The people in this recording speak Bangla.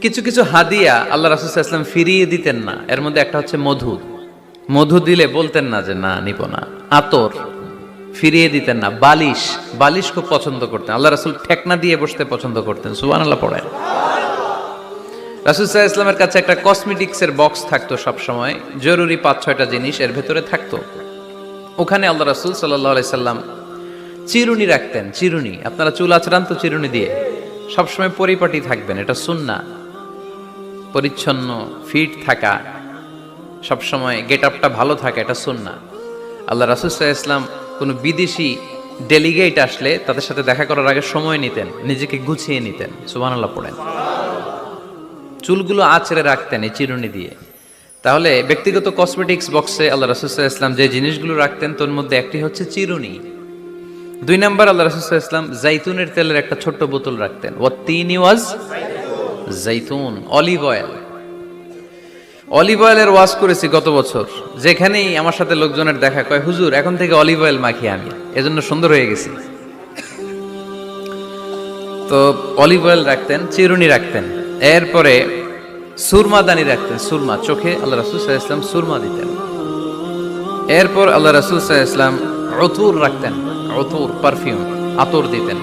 কিছু কিছু হাদিয়া আল্লাহ রাসূল সাল্লাল্লাহু আলাইহি ওয়াসাল্লাম ফিরিয়ে দিতেন না। এর মধ্যে একটা হচ্ছে মধু। মধু দিলে বলতেন না যে না নিব না। আতর ফিরিয়ে দিতেন না। বালিশ, বালিশ খুব পছন্দ করতেন। আল্লাহ রাসূল ঠেকনা দিয়ে বসতে পছন্দ করতেন। সুবহানাল্লাহ পড়েন। রাসূল সাল্লাল্লাহু আলাইহি ওয়াসাল্লামের কাছে একটা কসমেটিক্সের বক্স থাকতো সব সময়, জরুরি 5-6টা জিনিস এর ভেতরে থাকতো। ওখানে আল্লাহ রাসূল সাল্লাল্লাহু আলাইহি সাল্লাম চিরুনি রাখতেন। চিরুনি, আপনারা চুল আঁচড়ান তো চিরুনি দিয়ে, সবসময় পরিপাটি থাকবেন, এটা সুন্নাহ। পরিচ্ছন্ন ফিট থাকা, সবসময় গেট আপটা ভালো থাকা, এটা সুন্নাহ। আল্লাহ রাসূল সাল্লাল্লাহু আলাইহি ওয়াসাল্লাম কোনো বিদেশি ডেলিগেট আসলে তাদের সাথে দেখা করার আগে সময় নিতেন, নিজেকে গুছিয়ে নিতেন। সুবহানাল্লাহ পড়েন। চুলগুলো আঁচড়ে রাখতেন এই চিরুনি দিয়ে। তাহলে ব্যক্তিগত কসমেটিক্স বক্সে আল্লাহ রাসূল সাল্লাল্লাহু আলাইহি ওয়াসাল্লাম যে জিনিসগুলো রাখতেন তার মধ্যে একটি হচ্ছে চিরুনি। 2 নাম্বার আল্লাহ রাসূল সাল্লাল্লাহু আলাইহি ওয়াসাল্লাম জাইতুনের তেলের একটা ছোট্ট বোতল রাখতেন। ওয়াত্তিনি ওয়াজ জাইতুন, অলিভ অয়েল। অলিভ অয়েলের ওয়াজ করেছি গত বছর। যেখানেই আমার সাথে লোকজনের দেখা কয় হুজুর এখন থেকে অলিভ অয়েল মাখি আমি, এজন্য সুন্দর হয়ে গেছি। তো অলিভ অয়েল রাখতেন, চিরুনি রাখতেন। এরপরে সুরমাদানি রাখতেন, সুরমা, চোখে আল্লাহ রাসূল সাল্লাল্লাহু আলাইহি ওয়াসাল্লাম সুরমা দিতেন। এরপর আল্লাহ রাসূল সাল্লাল্লাহু আলাইহি ওয়াসাল্লাম উতুর রাখতেন, উতুর পারফিউম, আতর দিতেন।